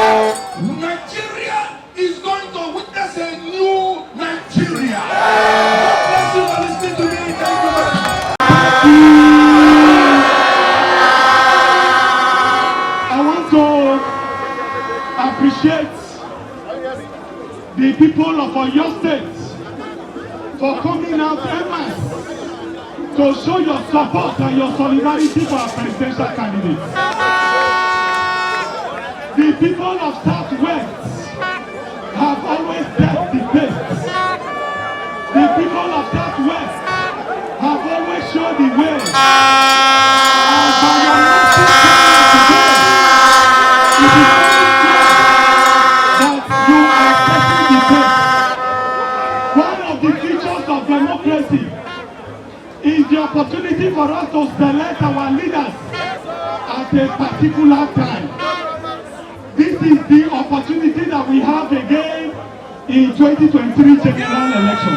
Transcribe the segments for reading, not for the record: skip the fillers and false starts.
Nigeria is going to witness a new Nigeria. God bless you for listening to me. Thank you very much. I want to appreciate the people of Oyo State for coming out en masse to show your support and your solidarity for our presidential candidates. The people of Southwest have always set the pace. The people of Southwest have always shown the way. And by your mercy today, it is very clear that you are setting the pace. One of the features of democracy is the opportunity for us to select our leaders at a particular time. This is the opportunity that we have again in 2023 general election.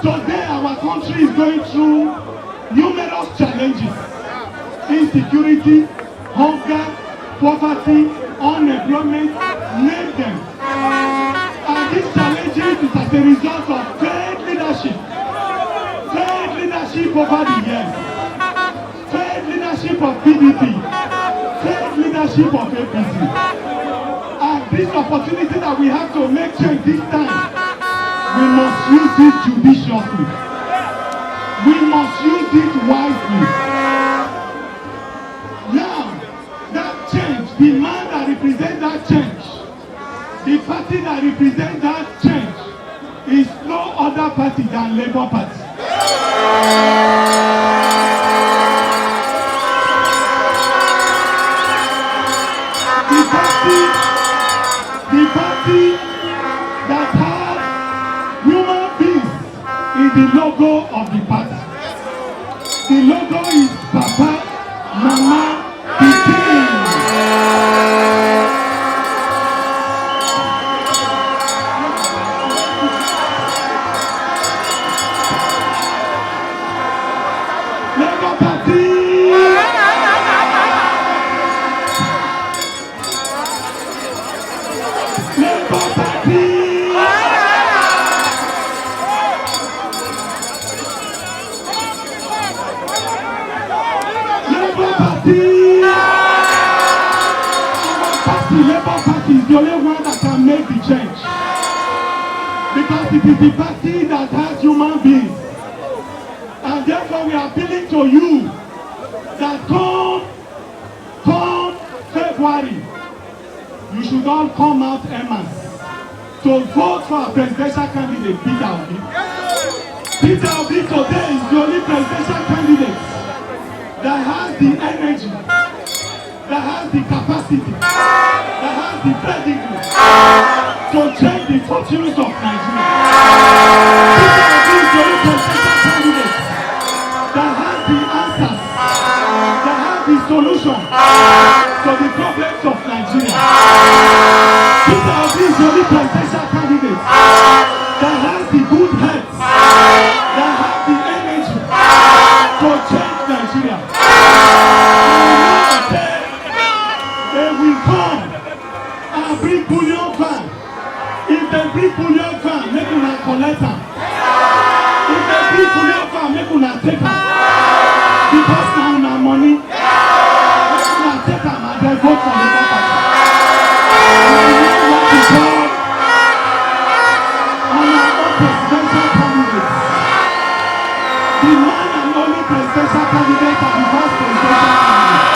Today our country is going through numerous challenges: insecurity, hunger, poverty, unemployment, name them. And these challenges is as a result of failed leadership over the years, failed leadership of PDP, failed leadership of APC. And this opportunity that we have to make change this time, we must use it judiciously. We must use it wisely. Now, that change, the man that represents that change, the party that represents that change is no other party than Labour Party. The party that has human beings in the logo of the party. The logo is Papa, Mama, Pikin. Labour Party. Labour Party. Labour Party is the only one that can make the change, because it is the party that has human beings, and therefore we are appealing to you that come February, you should all come out en masse to vote for our presidential candidate, Peter Obi. Peter Obi today is the only presidential candidate that has the energy, that has the capacity, that has the pedigree to change the fortunes of Nigeria. Peter Obi is the only presidential candidate that has the answers, that has the solution to the problems of Nigeria. Peter Obi is the only presidential candidate that has the good heads, that has the energy to change Nigeria. They will come and bring bullion van. If they bring bullion van, make una collect am. If they bring bullion van, make una take am. Because na una money, make una take am and then vote for Labour Party. We know what to call on our own presidential candidates. The man and only presidential candidate of the vice presidential candidate.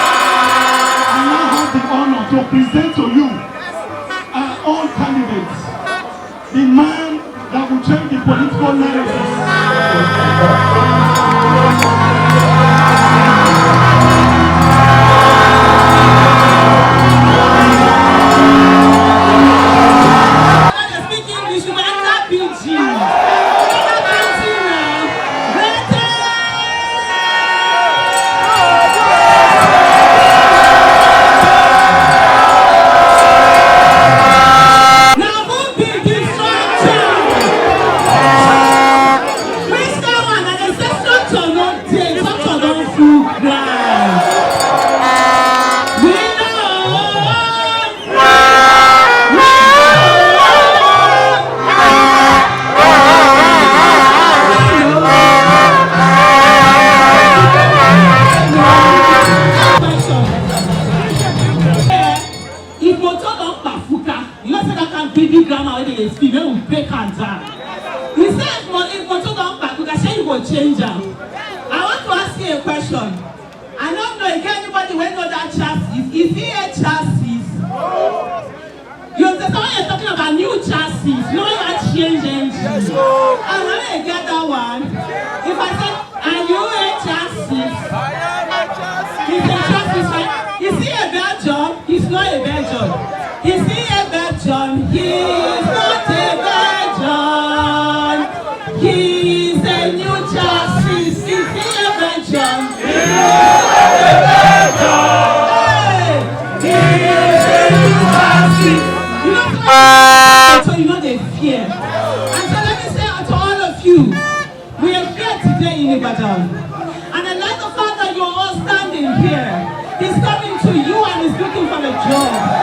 I now have the honor to present to you our own candidates, the man that will change the political narrative. Wisdom and ancestral to no date. big grammar when they speak, when we break hands down. He said, if Moto don't back, we can say you will change them. I want to ask you a question. I don't know if anybody will know that chassis. If he a chassis, you understand when you're talking about new chassis, no one change engine. And when I get that one, if I say, are you a chassis? He's a chassis, right? Is he a Belgian? He's not a Belgian. Is he a Belgian? He is not a Belgian. He is a new chassis. Is he a Belgian? He is a Belgian. He is a new chassis. You know, so you know they fear. And so let me say to all of you, we are here today in Ibadan. And I like the fact that you're all standing here. He's coming to you and he's looking for a job.